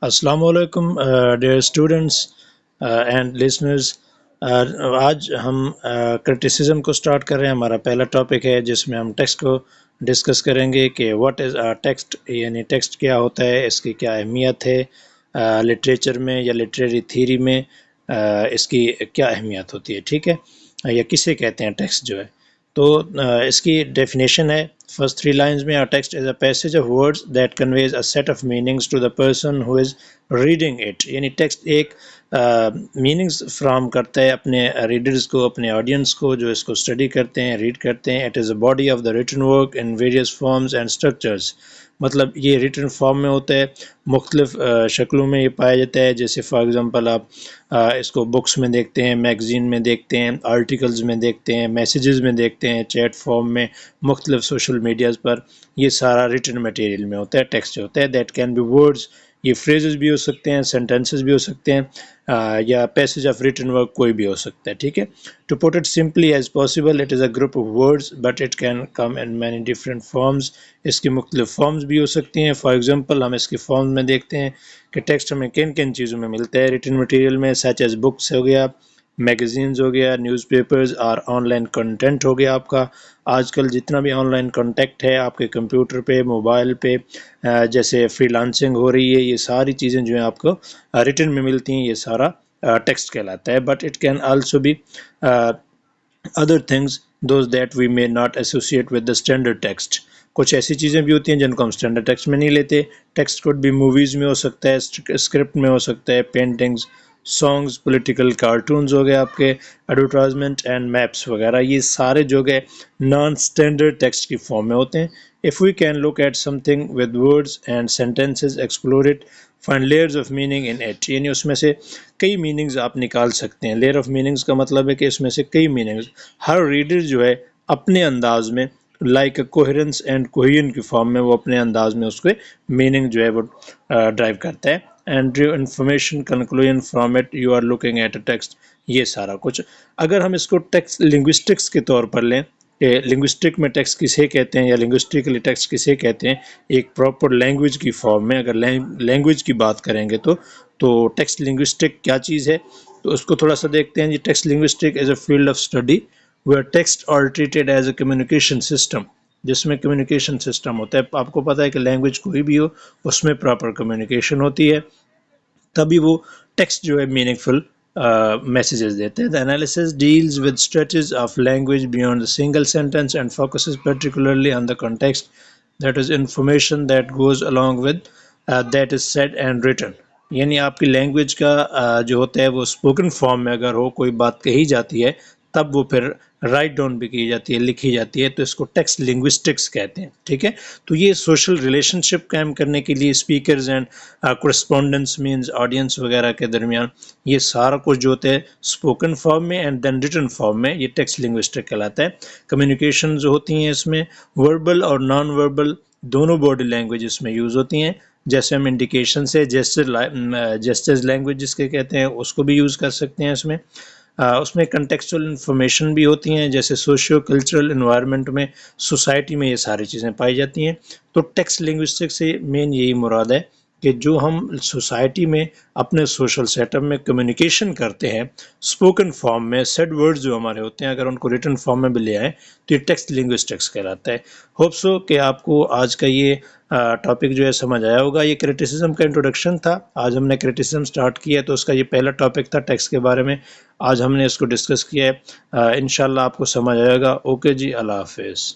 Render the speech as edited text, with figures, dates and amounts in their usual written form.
السلام علیکم dear students and listeners. آج ہم کرٹیسزم کو سٹارٹ کر رہے ہیں. ہمارا پہلا ٹاپک ہے جس میں ہم ٹیکسٹ کو ڈسکس کریں گے کہ واٹ از ٹیکسٹ، یعنی ٹیکسٹ کیا ہوتا ہے، اس کی کیا اہمیت ہے لٹریچر میں یا لٹریری تھیری میں، اس کی کیا اہمیت ہوتی ہے، ٹھیک ہے، یا کسے کہتے ہیں ٹیکسٹ جو ہے. تو اس کی ڈیفینیشن ہے فرسٹ 3 لائنز میں: text is a passage of words that conveys a set of meanings to the person who is reading it. یعنی ٹیکسٹ ایک میننگز فراہم کرتا ہے اپنے ریڈرز کو، اپنے آڈینس کو جو اس کو اسٹڈی کرتے ہیں، ریڈ کرتے ہیں. It is a body of the written work in various forms and structures. مطلب یہ ریٹن فارم میں ہوتا ہے، مختلف شکلوں میں یہ پایا جاتا ہے. جیسے فار ایگزامپل آپ اس کو بکس میں دیکھتے ہیں، میگزین میں دیکھتے ہیں، آرٹیکلز میں دیکھتے ہیں، میسیجز میں دیکھتے ہیں، چیٹ فارم میں، مختلف سوشل میڈیاز پر. یہ سارا ریٹن مٹیریل میں ہوتا ہے. ٹیکسٹ جو ہوتا ہے دیٹ کین بی ورڈز، یہ فریزز بھی ہو سکتے ہیں، سینٹینسز بھی ہو سکتے ہیں، یا پیسج آف ریٹن ورک کوئی بھی ہو سکتا ہے، ٹھیک ہے. To put it simply as possible, it is a group of words but it can come in many different forms. اس کی مختلف فارمز بھی ہو سکتی ہیں. فار ایگزامپل ہم اس کی فارم میں دیکھتے ہیں کہ ٹیکسٹ ہمیں کن کن چیزوں میں ملتا ہے ریٹن مٹیریل میں، سچ ایز بکس ہو گیا، میگزینز ہو گیا، نیوز پیپرز اور آن لائن کنٹینٹ ہو گیا. آپ کا آج کل جتنا بھی آن لائن کنٹیکٹ ہے آپ کے کمپیوٹر پہ، موبائل پہ، جیسے فری لانسنگ ہو رہی ہے، یہ ساری چیزیں جو ہیں آپ کو ریٹن میں ملتی ہیں، یہ سارا ٹیکسٹ کہلاتا ہے. But it can also be other things those that we may not associate with the standard text. کچھ ایسی چیزیں بھی ہوتی ہیں جن کو ہم اسٹینڈرڈ ٹیکسٹ میں نہیں لیتے. ٹیکسٹ کوڈ بھی موویز میں ہو سکتا ہے، اسکرپٹ میں ہو سکتا ہے، پینٹنگز، سانگز، پولیٹیکل کارٹونز ہو گئے، آپ کے ایڈورٹائزمنٹ اینڈ میپس وغیرہ. یہ سارے جو گئے نان اسٹینڈرڈ ٹیکسٹ کی فارم میں ہوتے ہیں. If we can look at something with words and sentences, explore it, find layers of meaning in it. یعنی اس میں سے کئی میننگز آپ نکال سکتے ہیں. لیئر آف میننگز کا مطلب ہے کہ اس میں سے کئی میننگز ہر ریڈر جو ہے اپنے انداز میں like a coherence and Cohen کی فارم میں وہ اپنے انداز میں اس کے میننگ جو ہے وہ ڈرائیو کرتا ہے. And drew information conclusion from it you are looking at a text. یہ سارا کچھ اگر ہم اس کو ٹیکسٹ لنگوسٹکس کے طور پر لیں کہ لنگوسٹک میں ٹیکسٹ کسے کہتے ہیں یا لنگوسٹکلی ٹیکسٹ کسے کہتے ہیں، ایک پراپر لینگویج کی فارم میں اگر لینگویج کی بات کریں گے تو ٹیکسٹ لنگوسٹک کیا چیز ہے، تو اس کو تھوڑا سا دیکھتے ہیں. Text linguistic is a field of study where text are treated as a communication system. جس میں کمیونیکیشن سسٹم ہوتا ہے. آپ کو پتہ ہے کہ لینگویج کوئی بھی ہو اس میں پراپر کمیونیکیشن ہوتی ہے، تبھی وہ ٹیکسٹ جو ہے میننگ فل میسیجز دیتے ہیں. The analysis deals with stretches of language beyond the single sentence and focuses particularly on the context, that is information that goes along with that is said and written. یعنی آپ کی language کا جو ہوتا ہے وہ اسپوکن فارم میں اگر ہو کوئی بات کہی جاتی ہے تب وہ پھر رائٹ ڈاؤن بھی کی جاتی ہے، لکھی جاتی ہے، تو اس کو ٹیکسٹ لنگوسٹکس کہتے ہیں، ٹھیک ہے. تو یہ سوشل ریلیشن شپ قائم کرنے کے لیے speakers and correspondence means audience وغیرہ کے درمیان یہ سارا کچھ جو ہوتا ہے اسپوکن فارم میں اینڈ دین ریٹن فارم میں، یہ ٹیکسٹ لنگوسٹک کہلاتا ہے. کمیونیکیشن جو ہوتی ہیں اس میں وربل اور نان وربل دونوں باڈی لینگویج اس میں یوز ہوتی ہیں. جیسے ہم انڈیکیشن سے جیسچرز لینگویج جس کے کہتے ہیں اس کو بھی یوز کر سکتے ہیں. اس میں کنٹیکسچل انفارمیشن بھی ہوتی ہیں، جیسے سوشیو کلچرل انوائرمنٹ میں، سوسائٹی میں یہ ساری چیزیں پائی جاتی ہیں. تو ٹیکسٹ لنگوسٹک سے مین یہی مراد ہے کہ جو ہم سوسائٹی میں اپنے سوشل سیٹ اپ میں کمیونیکیشن کرتے ہیں اسپوکن فارم میں، سیڈ ورڈز جو ہمارے ہوتے ہیں اگر ان کو ریٹن فارم میں بھی لے آئیں تو یہ ٹیکسٹ لنگوسٹکس کہلاتا ہے. ہوپ سو کہ آپ کو آج کا یہ ٹاپک جو ہے سمجھ آیا ہوگا. یہ کرٹیسزم کا انٹروڈکشن تھا. آج ہم نے کرٹیسزم سٹارٹ کیا ہے تو اس کا یہ پہلا ٹاپک تھا ٹیکسٹ کے بارے میں. آج ہم نے اس کو ڈسکس کیا ہے. انشاءاللہ آپ کو سمجھ آئے گا. اوکے جی، اللہ حافظ.